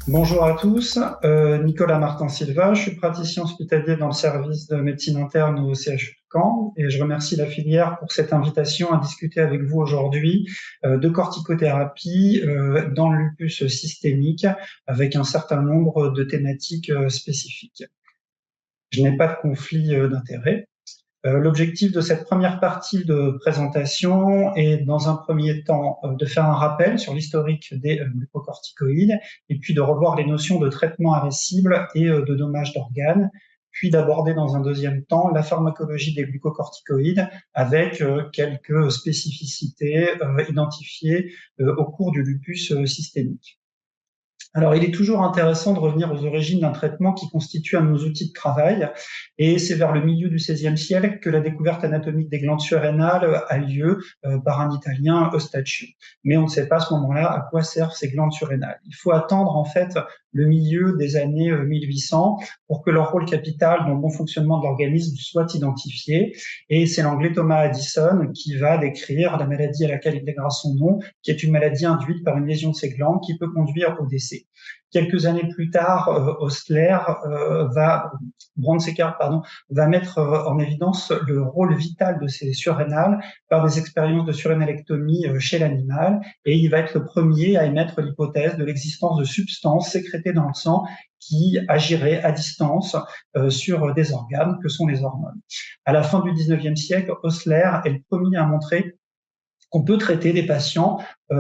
Bonjour à tous, Nicolas Martin-Silva, je suis praticien hospitalier dans le service de médecine interne au CHU de Caen et je remercie la filière pour cette invitation à discuter avec vous aujourd'hui de corticothérapie dans le lupus systémique avec un certain nombre de thématiques spécifiques. Je n'ai pas de conflit d'intérêt. L'objectif de cette première partie de présentation est, dans un premier temps, de faire un rappel sur l'historique des glucocorticoïdes et puis de revoir les notions de traitement inversible et de dommage d'organes, puis d'aborder dans un deuxième temps la pharmacologie des glucocorticoïdes avec quelques spécificités identifiées au cours du lupus systémique. Alors, il est toujours intéressant de revenir aux origines d'un traitement qui constitue un de nos outils de travail, et c'est vers le milieu du XVIe siècle que la découverte anatomique des glandes surrénales a lieu par un Italien, Eustachio. Mais on ne sait pas à ce moment-là à quoi servent ces glandes surrénales. Il faut attendre en fait le milieu des années 1800 pour que leur rôle capital dans le bon fonctionnement de l'organisme soit identifié, et c'est l'anglais Thomas Addison qui va décrire la maladie à laquelle il lèguera son nom, qui est une maladie induite par une lésion de ces glandes qui peut conduire au décès. Quelques années plus tard, Brown-Séquard va mettre en évidence le rôle vital de ces surrénales par des expériences de surrénalectomie chez l'animal, et il va être le premier à émettre l'hypothèse de l'existence de substances sécrétées dans le sang qui agiraient à distance sur des organes que sont les hormones. À la fin du 19e siècle, Osler est le premier à montrer qu'on peut traiter des patients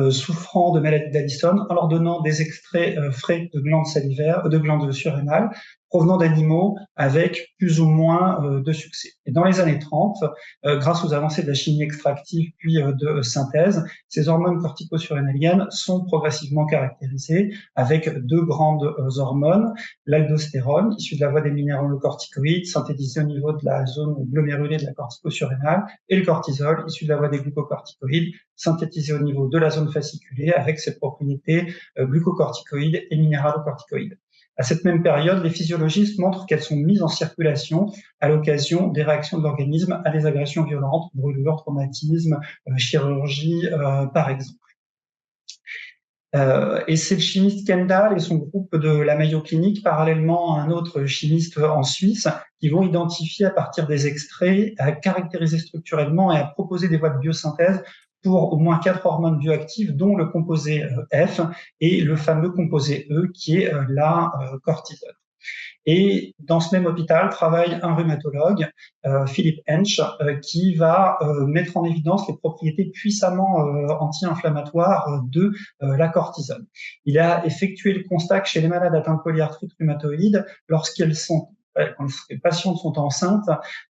souffrant de maladie d'Addison en leur donnant des extraits frais de glandes salivaires, de glandes surrénales provenant d'animaux avec plus ou moins de succès. Et dans les années 30, grâce aux avancées de la chimie extractive puis de synthèse, ces hormones corticosurrénaliennes sont progressivement caractérisées avec deux grandes hormones, l'aldostérone, issue de la voie des minéralocorticoïdes, synthétisée au niveau de la zone glomérulée de la corticosurrénale, et le cortisol, issu de la voie des glucocorticoïdes, synthétisé au niveau de la zone fasciculée avec ses propriétés glucocorticoïdes et minéralocorticoïdes. À cette même période, les physiologistes montrent qu'elles sont mises en circulation à l'occasion des réactions de l'organisme à des agressions violentes, brûlures, traumatismes, chirurgie, par exemple. Et c'est le chimiste Kendall et son groupe de la Mayo Clinic, parallèlement à un autre chimiste en Suisse, qui vont identifier à partir des extraits, à caractériser structurellement et à proposer des voies de biosynthèse pour au moins 4 hormones bioactives, dont le composé F et le fameux composé E, qui est la cortisol. Et dans ce même hôpital travaille un rhumatologue, Philippe Hench, qui va mettre en évidence les propriétés puissamment anti-inflammatoires de la cortisone. Il a effectué le constat que chez les malades atteints de polyarthrite rhumatoïde, quand les patientes sont enceintes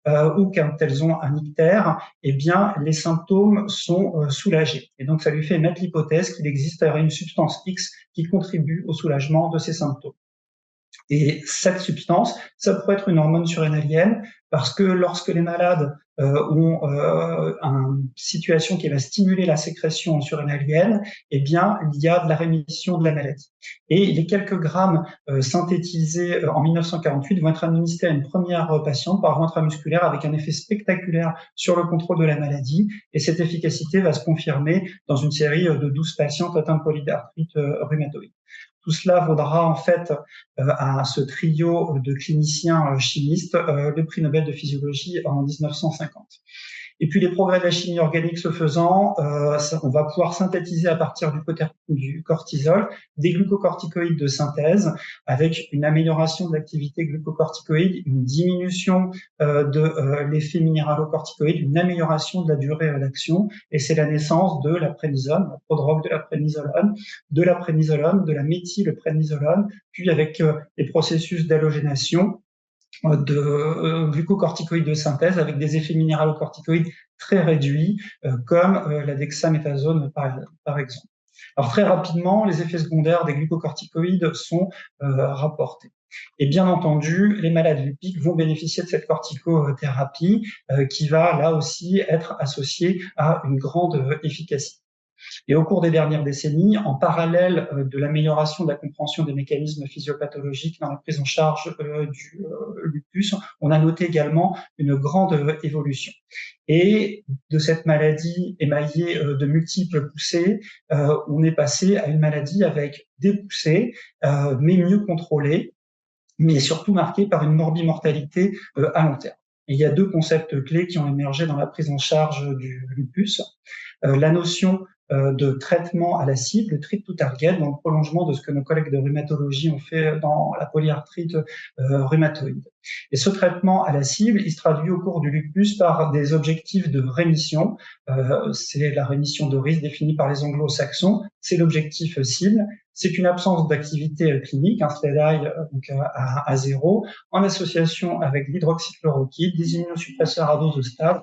ou quand elles ont un ictère, eh bien, les symptômes sont soulagés. Et donc, ça lui fait émettre l'hypothèse qu'il existerait une substance X qui contribue au soulagement de ces symptômes. Et cette substance, ça pourrait être une hormone surrénalienne, parce que lorsque les malades ont une situation qui va stimuler la sécrétion surrénalienne, eh bien, il y a de la rémission de la maladie. Et les quelques grammes synthétisés en 1948 vont être administrés à une première patiente par voie intramusculaire avec un effet spectaculaire sur le contrôle de la maladie. Et cette efficacité va se confirmer dans une série de 12 patientes atteintes de polyarthrite rhumatoïde. Tout cela vaudra en fait à ce trio de cliniciens chimistes le prix Nobel de physiologie en 1950. Et puis les progrès de la chimie organique se faisant, on va pouvoir synthétiser à partir du cortisol des glucocorticoïdes de synthèse avec une amélioration de l'activité glucocorticoïde, une diminution de l'effet minéralocorticoïde, une amélioration de la durée d'action, et c'est la naissance de la prénisone, la prodrogue de la prénisolone, de la méthylprénisolone, puis avec les processus d'halogénation de glucocorticoïdes de synthèse avec des effets minéralocorticoïdes très réduits, comme la dexaméthasone par exemple. Alors très rapidement, les effets secondaires des glucocorticoïdes sont rapportés. Et bien entendu, les malades lupiques vont bénéficier de cette corticothérapie qui va là aussi être associée à une grande efficacité. Et au cours des dernières décennies, en parallèle de l'amélioration de la compréhension des mécanismes physiopathologiques dans la prise en charge du lupus, on a noté également une grande évolution. Et de cette maladie émaillée de multiples poussées, on est passé à une maladie avec des poussées, mais mieux contrôlées, mais surtout marquée par une morbimortalité à long terme. Et il y a deux concepts clés qui ont émergé dans la prise en charge du lupus. La notion de traitement à la cible, le treat to target, dans le prolongement de ce que nos collègues de rhumatologie ont fait dans la polyarthrite rhumatoïde. Et ce traitement à la cible, il se traduit au cours du lupus par des objectifs de rémission. C'est la rémission de risque définie par les anglo-saxons, c'est l'objectif cible. C'est une absence d'activité clinique, un SLEDAI à zéro, en association avec l'hydroxychloroquine, des immunosuppresseurs à dose stable,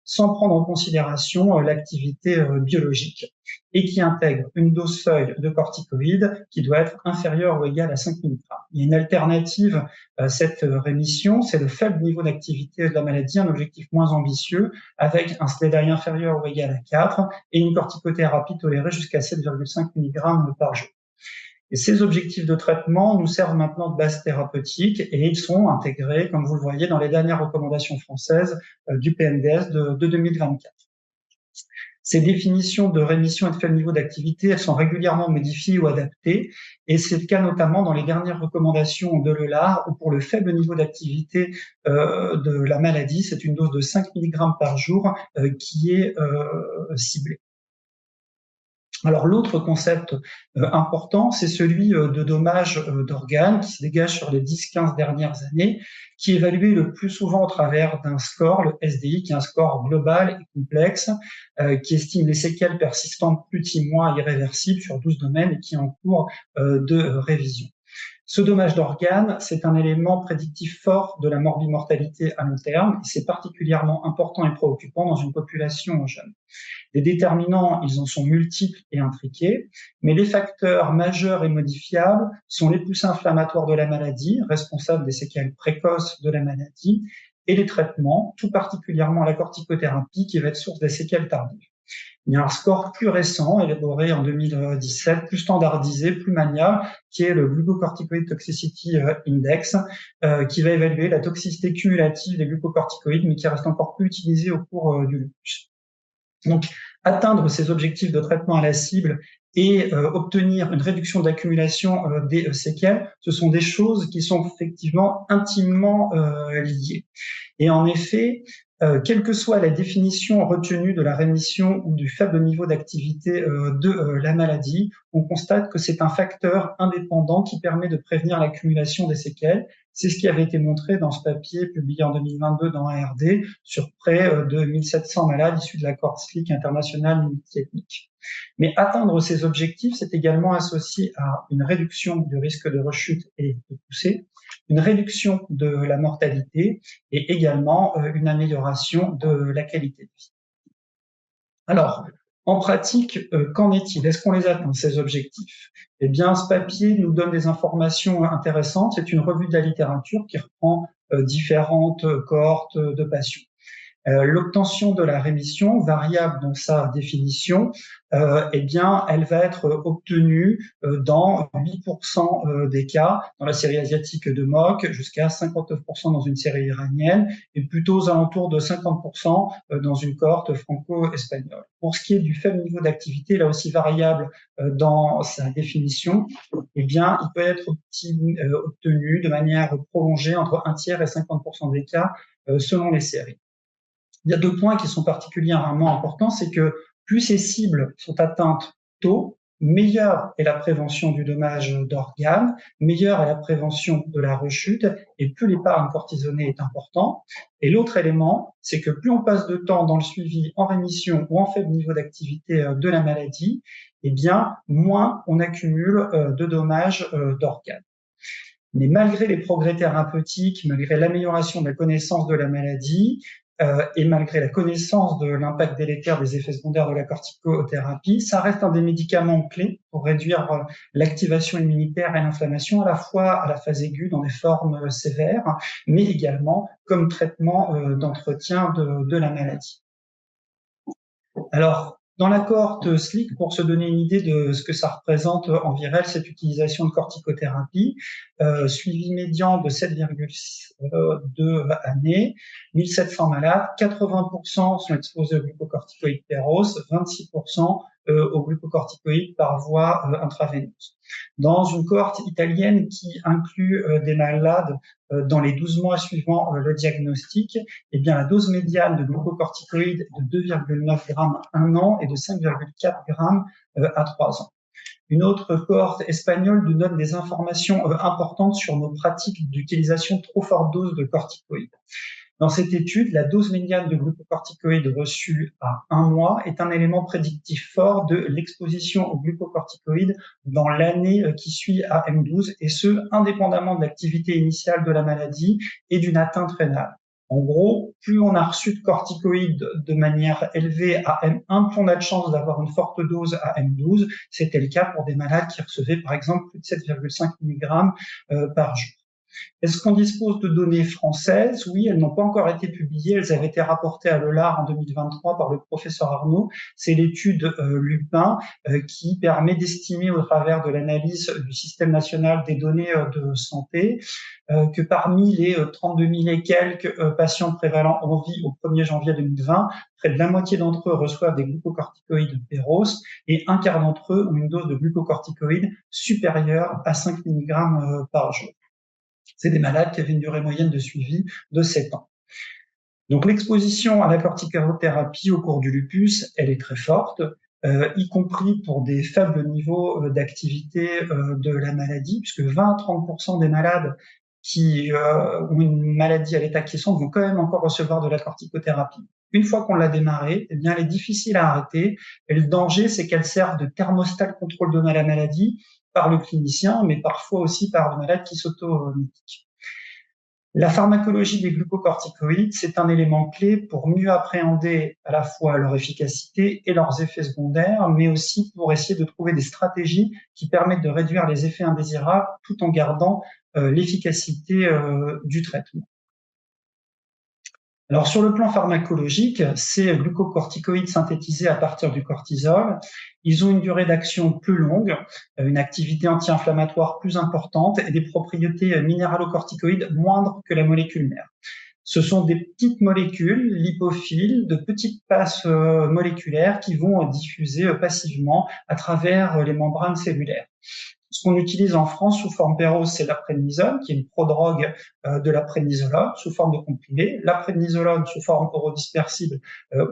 sans prendre en considération l'activité biologique, et qui intègre une dose seuil de corticoïdes qui doit être inférieure ou égale à 5 mg. Il y a une alternative à cette rémission, c'est le faible niveau d'activité de la maladie, un objectif moins ambitieux, avec un SLEDAI inférieur ou égal à 4 et une corticothérapie tolérée jusqu'à 7,5 mg par jour. Et ces objectifs de traitement nous servent maintenant de base thérapeutique et ils sont intégrés, comme vous le voyez, dans les dernières recommandations françaises du PNDS de 2024. Ces définitions de rémission et de faible niveau d'activité, elles sont régulièrement modifiées ou adaptées, et c'est le cas notamment dans les dernières recommandations de l'EULAR, où pour le faible niveau d'activité de la maladie, c'est une dose de 5 mg par jour qui est ciblée. Alors l'autre concept important, c'est celui de dommage d'organes qui se dégage sur les 10-15 dernières années, qui est évalué le plus souvent au travers d'un score, le SDI, qui est un score global et complexe, qui estime les séquelles persistantes plus de 6 mois irréversibles sur 12 domaines et qui est en cours de révision. Ce dommage d'organes, c'est un élément prédictif fort de la morbimortalité à long terme, et c'est particulièrement important et préoccupant dans une population jeune. Les déterminants, ils en sont multiples et intriqués, mais les facteurs majeurs et modifiables sont les poussées inflammatoires de la maladie, responsables des séquelles précoces de la maladie, et les traitements, tout particulièrement la corticothérapie, qui va être source des séquelles tardives. Il y a un score plus récent, élaboré en 2017, plus standardisé, plus maniable, qui est le Glucocorticoid Toxicity Index, qui va évaluer la toxicité cumulative des glucocorticoïdes, mais qui reste encore plus utilisé au cours du lupus. Donc, atteindre ces objectifs de traitement à la cible et obtenir une réduction d'accumulation des séquelles, ce sont des choses qui sont effectivement intimement liées. Et en effet, quelle que soit la définition retenue de la rémission ou du faible niveau d'activité de la maladie, on constate que c'est un facteur indépendant qui permet de prévenir l'accumulation des séquelles. C'est ce qui avait été montré dans ce papier publié en 2022 dans ARD sur près de 1700 malades issus de la Cohort-SLIC internationale multiethnique. Mais atteindre ces objectifs, c'est également associé à une réduction du risque de rechute et de poussée, une réduction de la mortalité et également une amélioration de la qualité de vie. Alors, en pratique, qu'en est-il? Est-ce qu'on les atteint, ces objectifs? Eh bien, ce papier nous donne des informations intéressantes. C'est une revue de la littérature qui reprend différentes cohortes de patients. L'obtention de la rémission, variable dans sa définition, eh bien, elle va être obtenue dans 8% des cas dans la série asiatique de Mock, jusqu'à 59% dans une série iranienne, et plutôt aux alentours de 50% dans une cohorte franco-espagnole. Pour ce qui est du faible niveau d'activité, là aussi variable dans sa définition, eh bien, il peut être obtenu de manière prolongée entre 1/3 et 50% des cas selon les séries. Il y a deux points qui sont particulièrement importants, c'est que plus ces cibles sont atteintes tôt, meilleure est la prévention du dommage d'organes, meilleure est la prévention de la rechute, et plus l'épargne cortisonnée est important. Et l'autre élément, c'est que plus on passe de temps dans le suivi en rémission ou en faible niveau d'activité de la maladie, eh bien, moins on accumule de dommages d'organes. Mais malgré les progrès thérapeutiques, malgré l'amélioration de la connaissance de la maladie, et malgré la connaissance de l'impact délétère des effets secondaires de la corticothérapie, ça reste un des médicaments clés pour réduire l'activation immunitaire et l'inflammation, à la fois à la phase aiguë dans des formes sévères, mais également comme traitement d'entretien de la maladie. Alors, Dans la cohorte SLIC, pour se donner une idée de ce que ça représente en VIREL, cette utilisation de corticothérapie, suivi médian de 7,2 années, 1700 malades, 80% sont exposés aux glucocorticoïdes péros, 26% aux glucocorticoïdes par voie intraveineuse. Dans une cohorte italienne qui inclut des malades dans les 12 mois suivant le diagnostic, eh bien, la dose médiane de glucocorticoïdes est de 2,9 grammes à 1 an et de 5,4 grammes à 3 ans. Une autre cohorte espagnole nous donne des informations importantes sur nos pratiques d'utilisation de trop forte dose de corticoïdes. Dans cette étude, la dose médiane de glucocorticoïdes reçue à 1 mois est un élément prédictif fort de l'exposition aux glucocorticoïdes dans l'année qui suit AM12, et ce, indépendamment de l'activité initiale de la maladie et d'une atteinte rénale. En gros, plus on a reçu de corticoïdes de manière élevée à M1, plus on a de chances d'avoir une forte dose à M12. C'était le cas pour des malades qui recevaient par exemple plus de 7,5 mg par jour. Est-ce qu'on dispose de données françaises? Oui, elles n'ont pas encore été publiées. Elles avaient été rapportées à l'EULAR en 2023 par le professeur Arnaud. C'est l'étude Lupin qui permet d'estimer au travers de l'analyse du système national des données de santé que parmi les 32 000 et quelques patients prévalents en vie au 1er janvier 2020, près de la moitié d'entre eux reçoivent des glucocorticoïdes péros et un quart d'entre eux ont une dose de glucocorticoïdes supérieure à 5 mg par jour. C'est des malades qui avaient une durée moyenne de suivi de 7 ans. Donc l'exposition à la corticothérapie au cours du lupus, elle est très forte, y compris pour des faibles niveaux d'activité de la maladie, puisque 20 à 30% des malades qui ont une maladie à l'état quiescent vont quand même encore recevoir de la corticothérapie. Une fois qu'on l'a démarrée, eh bien, elle est difficile à arrêter. Et le danger, c'est qu'elle serve de thermostat de contrôle de la maladie par le clinicien, mais parfois aussi par le malade qui s'auto-médique. La pharmacologie des glucocorticoïdes, c'est un élément clé pour mieux appréhender à la fois leur efficacité et leurs effets secondaires, mais aussi pour essayer de trouver des stratégies qui permettent de réduire les effets indésirables tout en gardant l'efficacité du traitement. Alors, sur le plan pharmacologique, ces glucocorticoïdes synthétisés à partir du cortisol, ils ont une durée d'action plus longue, une activité anti-inflammatoire plus importante et des propriétés minéralocorticoïdes moindres que la molécule mère. Ce sont des petites molécules lipophiles, de petites passes moléculaires qui vont diffuser passivement à travers les membranes cellulaires. Ce qu'on utilise en France sous forme péros, c'est la prédnisone, qui est une prodrogue de la prédnisolone sous forme de comprimé, la prédnisolone sous forme orodispersible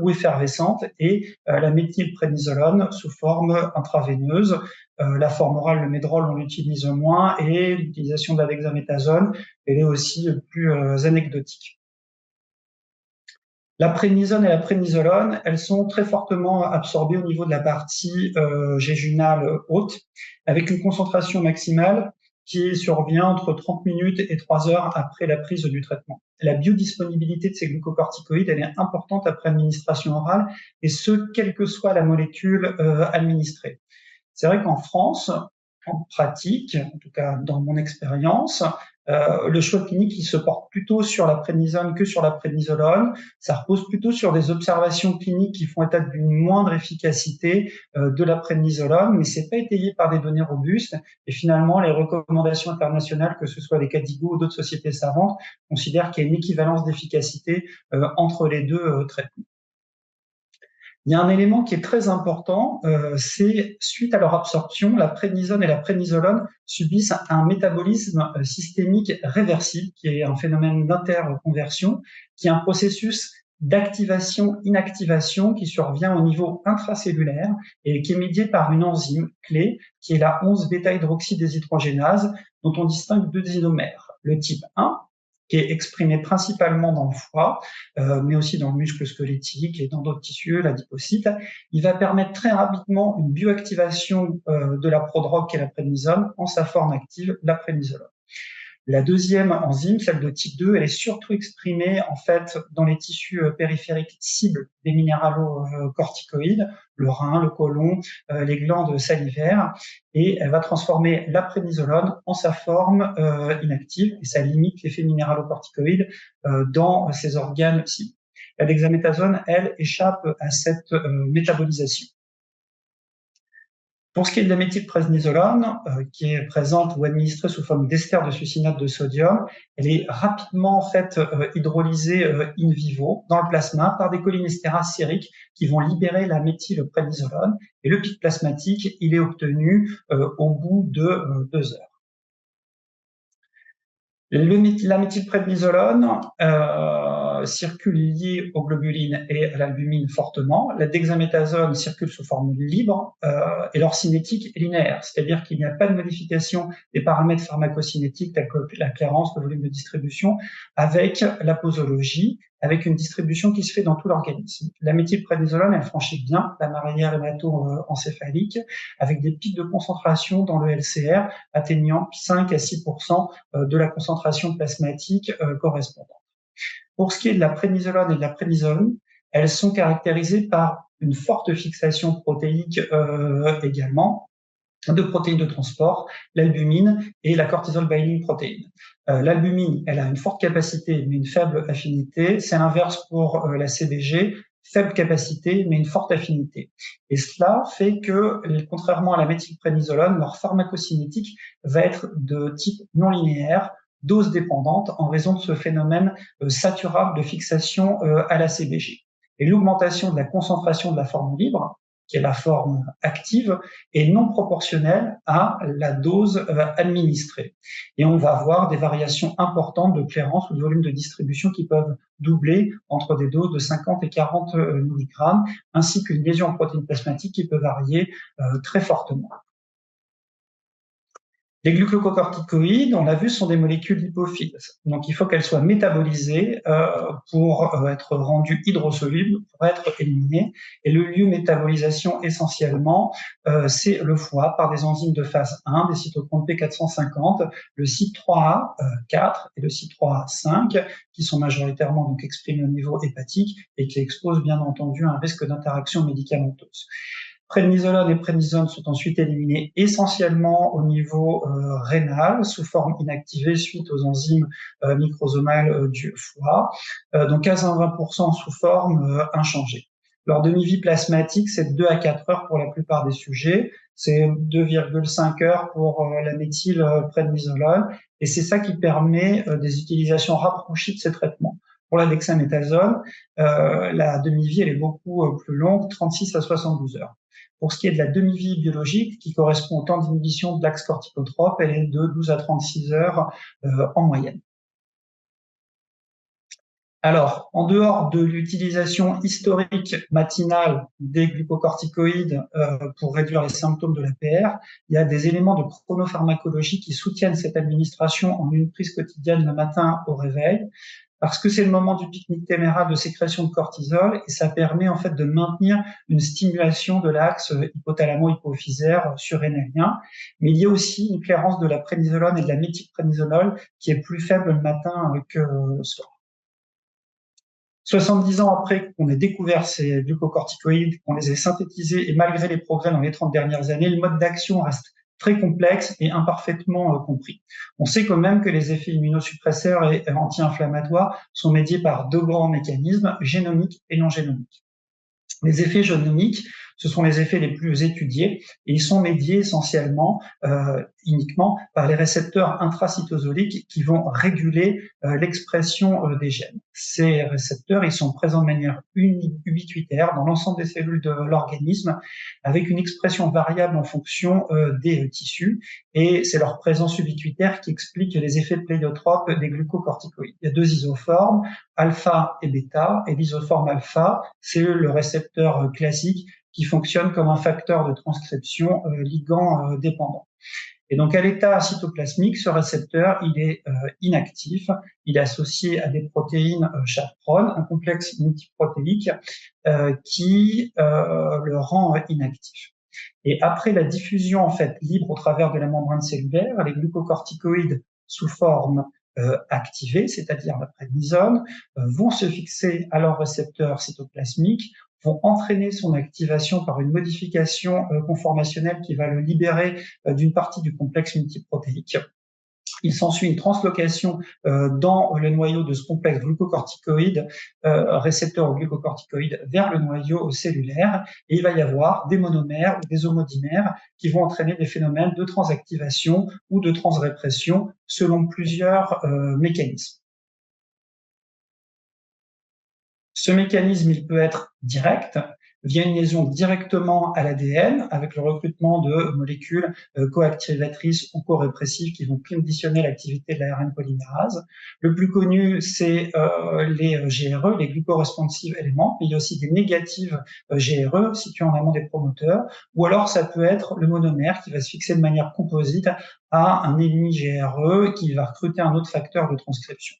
ou effervescente, et la méthylprédnisolone sous forme intraveineuse. La forme orale, le médrol, on l'utilise moins, et l'utilisation de la dexaméthasone, elle est aussi plus anecdotique. La prédnisone et la prédnisolone, elles sont très fortement absorbées au niveau de la partie jéjunale haute, avec une concentration maximale qui survient entre 30 minutes et 3 heures après la prise du traitement. La biodisponibilité de ces glucocorticoïdes, elle est importante après administration orale, et ce, quelle que soit la molécule administrée. C'est vrai qu'en France, en pratique, en tout cas dans mon expérience, le choix clinique il se porte plutôt sur la prédnisone que sur la prédnisolone. Ça repose plutôt sur des observations cliniques qui font état d'une moindre efficacité de la prédnisolone, mais c'est pas étayé par des données robustes. Et finalement, les recommandations internationales, que ce soit les KDIGO ou d'autres sociétés savantes, considèrent qu'il y a une équivalence d'efficacité entre les deux traitements. Il y a un élément qui est très important, c'est suite à leur absorption, la prédnisone et la prédnisolone subissent un métabolisme systémique réversible, qui est un phénomène d'interconversion, qui est un processus d'activation-inactivation qui survient au niveau intracellulaire et qui est médié par une enzyme clé, qui est la 11-bêta-hydroxydéshydrogénase, dont on distingue deux isomères, le type 1, qui est exprimé principalement dans le foie, mais aussi dans le muscle squelettique et dans d'autres tissus, l'adipocyte. Il va permettre très rapidement une bioactivation de la prodrogue qui est la prédnisone en sa forme active, la prédnisolone. La deuxième enzyme, celle de type 2, elle est surtout exprimée en fait dans les tissus périphériques cibles des minéralocorticoïdes, le rein, le côlon, les glandes salivaires, et elle va transformer la prédnisolone en sa forme inactive, et ça limite l'effet minéralocorticoïde dans ces organes cibles. La dexaméthasone, elle, échappe à cette métabolisation. Pour ce qui est de la méthylprednisolone, qui est présente ou administrée sous forme d'ester de succinate de sodium, elle est rapidement en fait hydrolysée in vivo dans le plasma par des cholinésterases sériques qui vont libérer la méthylprednisolone, et le pic plasmatique, il est obtenu au bout de 2 heures. La méthylprednisolone circule liée aux globulines et à l'albumine fortement. La dexaméthasone circule sous forme libre et leur cinétique est linéaire, c'est-à-dire qu'il n'y a pas de modification des paramètres pharmacocinétiques tels que la clairance, le volume de distribution, avec la posologie, avec une distribution qui se fait dans tout l'organisme. La méthylprednisolone, elle franchit bien la barrière hémato-encéphalique avec des pics de concentration dans le LCR atteignant 5 à 6% de la concentration plasmatique correspondante. Pour ce qui est de la prénisolone et de la prénisone, elles sont caractérisées par une forte fixation protéique également, de protéines de transport, l'albumine et la cortisol binding protein. L'albumine, elle a une forte capacité mais une faible affinité. C'est l'inverse pour la CBG, faible capacité mais une forte affinité. Et cela fait que, contrairement à la méthylprednisolone, leur pharmacocinétique va être de type non linéaire, dose dépendante, en raison de ce phénomène saturable de fixation à la CBG. Et l'augmentation de la concentration de la forme libre, qui est la forme active, est non proportionnelle à la dose administrée. Et on va avoir des variations importantes de clairance ou de volume de distribution qui peuvent doubler entre des doses de 50 et 40 mg, ainsi qu'une lésion en protéines plasmatiques qui peut varier très fortement. Les glucocorticoïdes, on l'a vu, sont des molécules lipophiles. Donc, il faut qu'elles soient métabolisées pour être rendues hydrosolubles, pour être éliminées. Et le lieu de métabolisation, essentiellement, c'est le foie par des enzymes de phase 1, des cytochrones P450, le CYP3A4 et le CYP3A5, qui sont majoritairement donc exprimés au niveau hépatique et qui exposent bien entendu un risque d'interaction médicamenteuse. Prednisolone et prednisone sont ensuite éliminés essentiellement au niveau rénal sous forme inactivée suite aux enzymes microsomales du foie, donc 15 à 20% sous forme inchangée. Leur demi-vie plasmatique, c'est de 2 à 4 heures pour la plupart des sujets, c'est 2,5 heures pour la méthylprednisolone, et c'est ça qui permet des utilisations rapprochées de ces traitements. Pour la dexaméthasone, la demi-vie elle est beaucoup plus longue, 36 à 72 heures. Pour ce qui est de la demi-vie biologique, qui correspond au temps d'inhibition de l'axe corticotrope, elle est de 12 à 36 heures en moyenne. Alors, en dehors de l'utilisation historique matinale des glucocorticoïdes pour réduire les symptômes de l'APR, il y a des éléments de chronopharmacologie qui soutiennent cette administration en une prise quotidienne le matin au réveil, parce que c'est le moment du pic nictéméral de sécrétion de cortisol et ça permet en fait de maintenir une stimulation de l'axe hypothalamo-hypophysaire surrénalien. Mais il y a aussi une clairance de la prénisolone et de la méthylprednisolone qui est plus faible le matin que le soir. 70 ans après qu'on ait découvert ces glucocorticoïdes, qu'on les ait synthétisés, et malgré les progrès dans les 30 dernières années, le mode d'action reste très complexe et imparfaitement compris. On sait quand même que les effets immunosuppresseurs et anti-inflammatoires sont médiés par deux grands mécanismes, génomiques et non génomiques. Les effets génomiques, ce sont les effets les plus étudiés et ils sont médiés essentiellement, uniquement par les récepteurs intracytosoliques qui vont réguler l'expression des gènes. Ces récepteurs, ils sont présents de manière ubiquitaire dans l'ensemble des cellules de l'organisme avec une expression variable en fonction des tissus et c'est leur présence ubiquitaire qui explique les effets pléiotropes des glucocorticoïdes. Il y a deux isoformes, alpha et bêta, et l'isoforme alpha, c'est le récepteur classique qui fonctionne comme un facteur de transcription ligand dépendant. Et donc, à l'état cytoplasmique, ce récepteur, il est inactif. Il est associé à des protéines chaperone, un complexe multiprotéique qui le rend inactif. Et après la diffusion en fait libre au travers de la membrane cellulaire, les glucocorticoïdes sous forme activée, c'est-à-dire la prednisone, vont se fixer à leur récepteur cytoplasmique, vont entraîner son activation par une modification conformationnelle qui va le libérer d'une partie du complexe multiprotéique. il s'ensuit une translocation dans le noyau de ce complexe glucocorticoïde, récepteur au glucocorticoïde, vers le noyau cellulaire, et il va y avoir des monomères ou des homodimères qui vont entraîner des phénomènes de transactivation ou de transrépression selon plusieurs mécanismes. Ce mécanisme, il peut être direct, via une liaison directement à l'ADN, avec le recrutement de molécules coactivatrices ou corépressives qui vont conditionner l'activité de l'ARN polymérase. Le plus connu, c'est les GRE, les glucoresponsive éléments, mais il y a aussi des négatives GRE situées en amont des promoteurs, ou alors ça peut être le monomère qui va se fixer de manière composite à un ennemi GRE qui va recruter un autre facteur de transcription.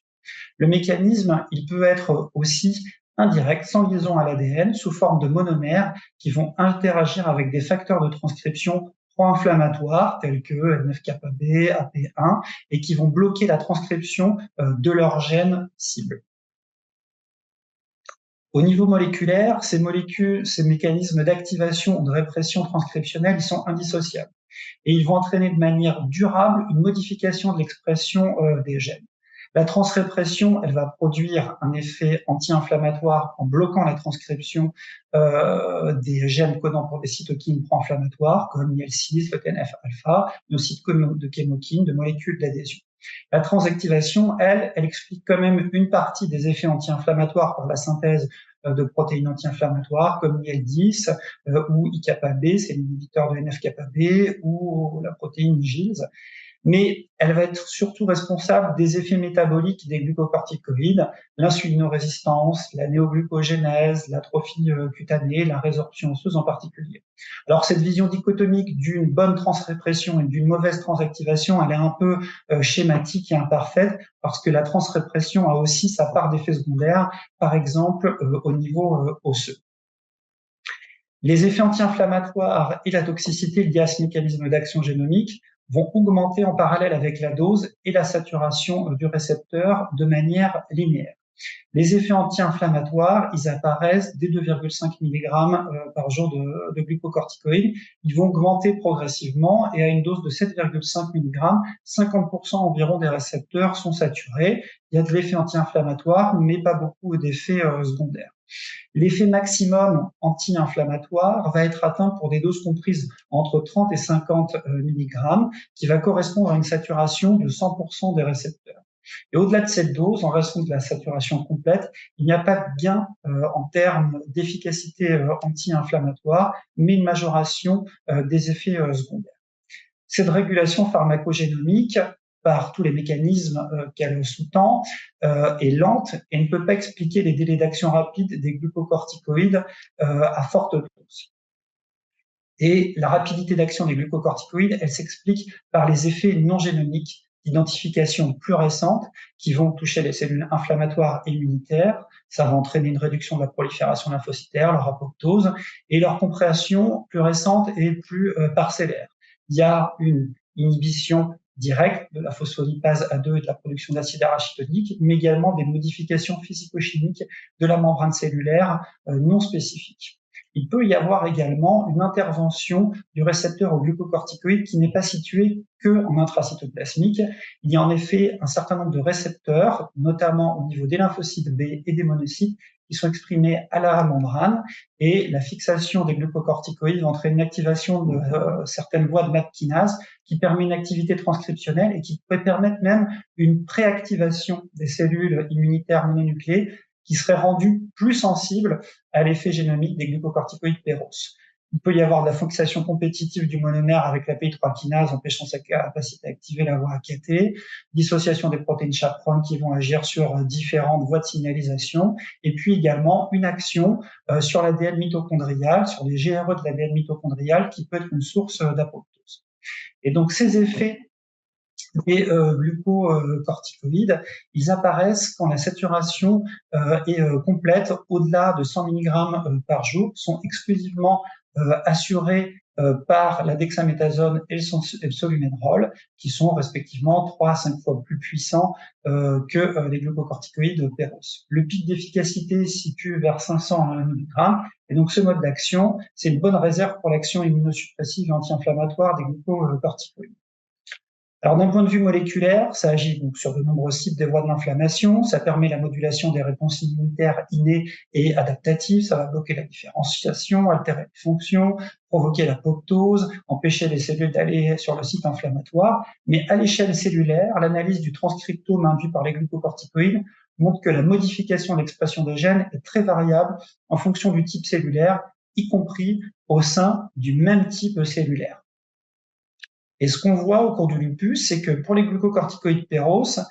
Le mécanisme, il peut être aussi indirect, sans liaison à l'ADN, sous forme de monomères qui vont interagir avec des facteurs de transcription pro-inflammatoires tels que NF-κB, AP1, et qui vont bloquer la transcription de leur gène cible. Au niveau moléculaire, ces mécanismes d'activation ou de répression transcriptionnelle, ils sont indissociables. Et ils vont entraîner de manière durable une modification de l'expression des gènes. La transrépression, elle va produire un effet anti-inflammatoire en bloquant la transcription des gènes codants pour des cytokines pro-inflammatoires comme l'IL-6, le TNF-alpha, mais aussi de chémokines, de molécules d'adhésion. La transactivation, elle explique quand même une partie des effets anti-inflammatoires par la synthèse de protéines anti-inflammatoires comme l'IL-10 ou IκB, c'est l'inhibiteur de NF-κB, ou la protéine GILS. Mais elle va être surtout responsable des effets métaboliques des glucocorticoïdes, l'insulinorésistance, la néoglucogénèse, l'atrophie cutanée, la résorption osseuse en particulier. Alors cette vision dichotomique d'une bonne transrépression et d'une mauvaise transactivation, elle est un peu schématique et imparfaite parce que la transrépression a aussi sa part d'effets secondaires, par exemple au niveau osseux. Les effets anti-inflammatoires et la toxicité liés à ce mécanisme d'action génomique vont augmenter en parallèle avec la dose et la saturation du récepteur de manière linéaire. Les effets anti-inflammatoires, ils apparaissent dès 2,5 mg par jour de glucocorticoïdes. Ils vont augmenter progressivement et à une dose de 7,5 mg, 50% environ des récepteurs sont saturés. Il y a de l'effet anti-inflammatoire, mais pas beaucoup d'effets secondaires. L'effet maximum anti-inflammatoire va être atteint pour des doses comprises entre 30 et 50 mg, qui va correspondre à une saturation de 100% des récepteurs. Et au-delà de cette dose, en raison de la saturation complète, il n'y a pas de gain en termes d'efficacité anti-inflammatoire, mais une majoration des effets secondaires. Cette régulation pharmacogénomique, par tous les mécanismes qu'elle sous-tend, est lente et ne peut pas expliquer les délais d'action rapides des glucocorticoïdes à forte dose. Et la rapidité d'action des glucocorticoïdes, elle s'explique par les effets non génomiques d'identification plus récentes qui vont toucher les cellules inflammatoires et immunitaires. Ça va entraîner une réduction de la prolifération lymphocytaire, leur apoptose, et leur compréhension plus récente et plus parcellaire. Il y a une inhibition directe de la phospholipase A2 et de la production d'acide arachidonique, mais également des modifications physico-chimiques de la membrane cellulaire non spécifiques. Il peut y avoir également une intervention du récepteur au glucocorticoïde qui n'est pas situé qu'en intracytoplasmique. Il y a en effet un certain nombre de récepteurs, notamment au niveau des lymphocytes B et des monocytes, qui sont exprimés à la membrane, et la fixation des glucocorticoïdes entraîne une activation de certaines voies de MAP kinase qui permet une activité transcriptionnelle et qui peut permettre même une préactivation des cellules immunitaires mononucléées qui seraient rendues plus sensibles à l'effet génomique des glucocorticoïdes péros. Il peut y avoir de la fixation compétitive du monomère avec la PI3 kinase, empêchant sa capacité à activer la voie AKT, dissociation des protéines chaperone qui vont agir sur différentes voies de signalisation, et puis également une action sur l'ADN mitochondrial, sur les GRE de l'ADN mitochondrial qui peut être une source d'apoptose. Et donc ces effets des glucocorticoïdes, ils apparaissent quand la saturation est complète au-delà de 100 mg par jour, sont exclusivement assurés par la dexaméthasone et le solumédrol, qui sont respectivement 3 à 5 fois plus puissants que les glucocorticoïdes péros. Le pic d'efficacité se situe vers 500 mg, et donc ce mode d'action, c'est une bonne réserve pour l'action immunosuppressive et anti-inflammatoire des glucocorticoïdes. Alors d'un point de vue moléculaire, ça agit donc sur de nombreux sites des voies de l'inflammation, ça permet la modulation des réponses immunitaires innées et adaptatives, ça va bloquer la différenciation, altérer les fonctions, provoquer l'apoptose, empêcher les cellules d'aller sur le site inflammatoire. Mais à l'échelle cellulaire, l'analyse du transcriptome induit par les glucocorticoïdes montre que la modification de l'expression des gènes est très variable en fonction du type cellulaire, y compris au sein du même type cellulaire. Et ce qu'on voit au cours du lupus, c'est que pour les glucocorticoïdes péros, ça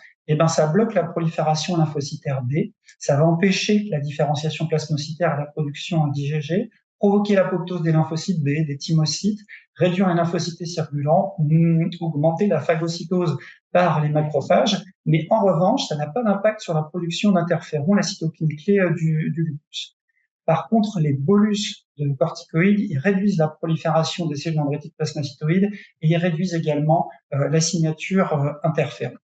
bloque la prolifération lymphocytaire B, ça va empêcher la différenciation plasmocytaire et la production d'IgG, provoquer l'apoptose des lymphocytes B, des thymocytes, réduire les lymphocytes circulants, augmenter la phagocytose par les macrophages, mais en revanche, ça n'a pas d'impact sur la production d'interférons, la cytokine clé du lupus. Par contre, les bolus de corticoïdes, ils réduisent la prolifération des cellules dendritiques plasmacytoïdes et ils réduisent également la signature interféron.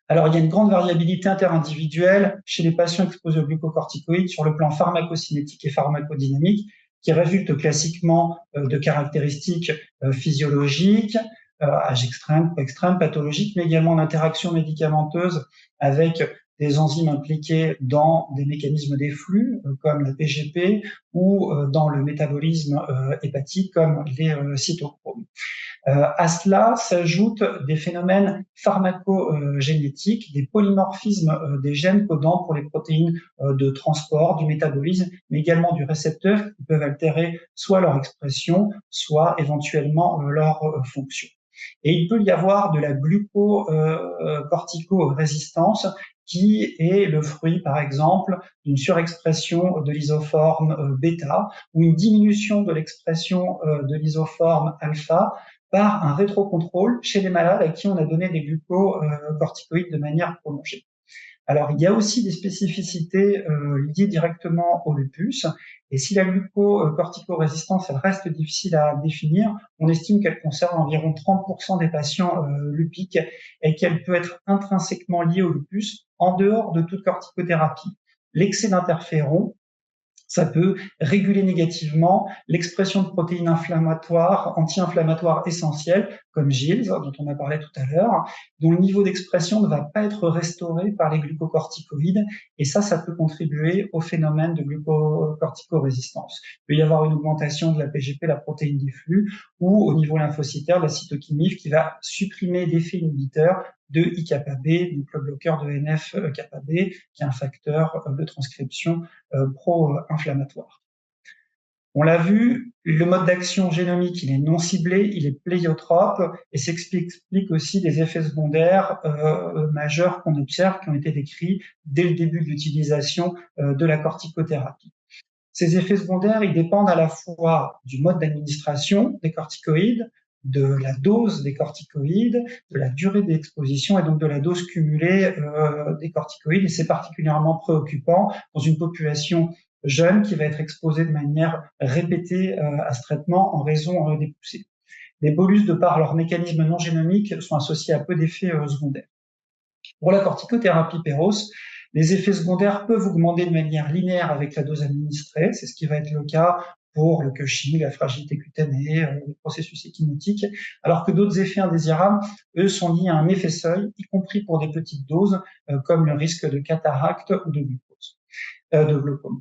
Alors, il y a une grande variabilité interindividuelle chez les patients exposés aux glucocorticoïdes sur le plan pharmacocinétique et pharmacodynamique, qui résulte classiquement de caractéristiques physiologiques, âge extrême, extrême, pathologique, mais également d'interactions médicamenteuses avec des enzymes impliquées dans des mécanismes des flux, comme la PGP, ou dans le métabolisme hépatique, comme les cytochromes. À cela s'ajoutent des phénomènes pharmacogénétiques, des polymorphismes des gènes codants pour les protéines de transport, du métabolisme, mais également du récepteur qui peuvent altérer soit leur expression, soit éventuellement leur fonction. Et il peut y avoir de la glucocorticorésistance qui est le fruit, par exemple, d'une surexpression de l'isoforme bêta ou une diminution de l'expression de l'isoforme alpha par un rétrocontrôle chez les malades à qui on a donné des glucocorticoïdes de manière prolongée. Alors, il y a aussi des spécificités liées directement au lupus. Et si la glucocorticorésistance elle reste difficile à définir, on estime qu'elle concerne environ 30% des patients lupiques et qu'elle peut être intrinsèquement liée au lupus en dehors de toute corticothérapie. L'excès d'interféron, ça peut réguler négativement l'expression de protéines inflammatoires, anti-inflammatoires essentielles, comme GILS, dont on a parlé tout à l'heure, dont le niveau d'expression ne va pas être restauré par les glucocorticoïdes, et ça peut contribuer au phénomène de glucocorticorésistance. Il peut y avoir une augmentation de la PGP, la protéine des flux, ou au niveau lymphocytaire, la cytokine MIF qui va supprimer l'effet inhibiteur de IKB, donc le bloqueur de NF-κB, qui est un facteur de transcription pro-inflammatoire. On l'a vu, le mode d'action génomique, il est non ciblé, il est pléiotrope et s'explique aussi des effets secondaires majeurs qu'on observe, qui ont été décrits dès le début de l'utilisation de la corticothérapie. Ces effets secondaires, ils dépendent à la fois du mode d'administration des corticoïdes, de la dose des corticoïdes, de la durée d'exposition et donc de la dose cumulée des corticoïdes. Et c'est particulièrement préoccupant dans une population jeune qui va être exposée de manière répétée à ce traitement en raison des poussées. Les bolus, de par leur mécanisme non génomique, sont associés à peu d'effets secondaires. Pour la corticothérapie péros, les effets secondaires peuvent augmenter de manière linéaire avec la dose administrée, c'est ce qui va être le cas pour le Cushing, la fragilité cutanée, le processus équinotique, alors que d'autres effets indésirables, eux, sont liés à un effet seuil, y compris pour des petites doses, comme le risque de cataracte ou de glaucome.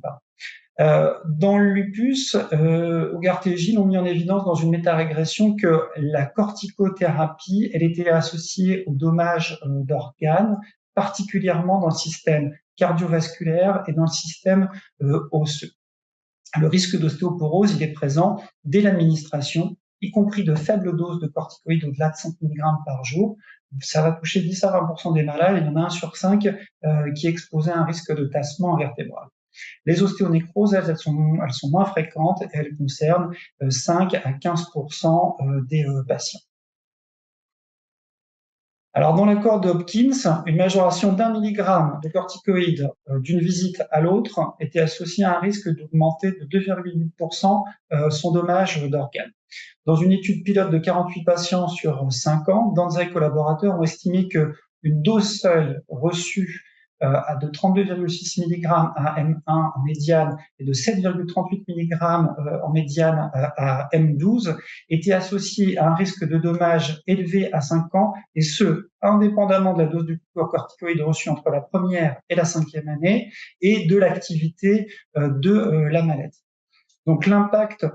Dans le lupus, Hogarth et Gilles ont mis en évidence dans une métarégression que la corticothérapie, elle était associée au dommage d'organes, particulièrement dans le système cardiovasculaire et dans le système osseux. Le risque d'ostéoporose, il est présent dès l'administration, y compris de faibles doses de corticoïdes au-delà de 5 mg par jour. Ça va toucher 10 à 20% des malades, il y en a 1 sur 5 qui est exposé à un risque de tassement vertébral. Les ostéonécroses, elles sont moins fréquentes et elles concernent 5 à 15% des patients. Alors, dans l'accord de Hopkins, une majoration d'1 milligramme de corticoïdes d'une visite à l'autre était associée à un risque d'augmenter de 2,8% son dommage d'organes. Dans une étude pilote de 48 patients sur 5 ans, Danza et collaborateurs ont estimé qu'une dose seuil reçue de 32,6 mg à M1 en médiane et de 7,38 mg en médiane à M12 étaient associés à un risque de dommages élevé à 5 ans, et ce, indépendamment de la dose du corticoïde reçue entre la première et la 5e année et de l'activité de la maladie. Donc l'impact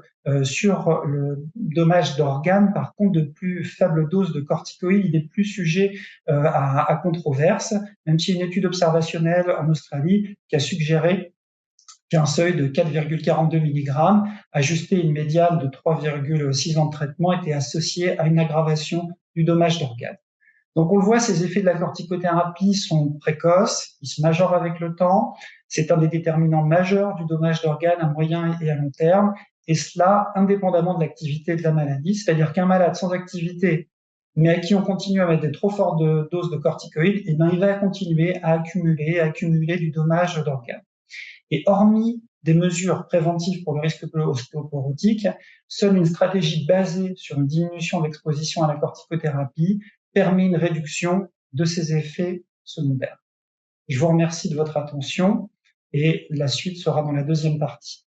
sur le dommage d'organes, par contre, de plus faibles doses de corticoïdes, il est plus sujet à controverse, même s'il y a une étude observationnelle en Australie qui a suggéré qu'un seuil de 4,42 mg, ajusté à une médiane de 3,6 ans de traitement, était associé à une aggravation du dommage d'organes. Donc on le voit, ces effets de la corticothérapie sont précoces, ils se majorent avec le temps, c'est un des déterminants majeurs du dommage d'organes à moyen et à long terme, et cela indépendamment de l'activité de la maladie, c'est-à-dire qu'un malade sans activité, mais à qui on continue à mettre des trop fortes doses de corticoïdes, eh bien, il va continuer à accumuler du dommage d'organes. Et hormis des mesures préventives pour le risque ostéoporotique, seule une stratégie basée sur une diminution de l'exposition à la corticothérapie permet une réduction de ces effets secondaires. Je vous remercie de votre attention et la suite sera dans la deuxième partie.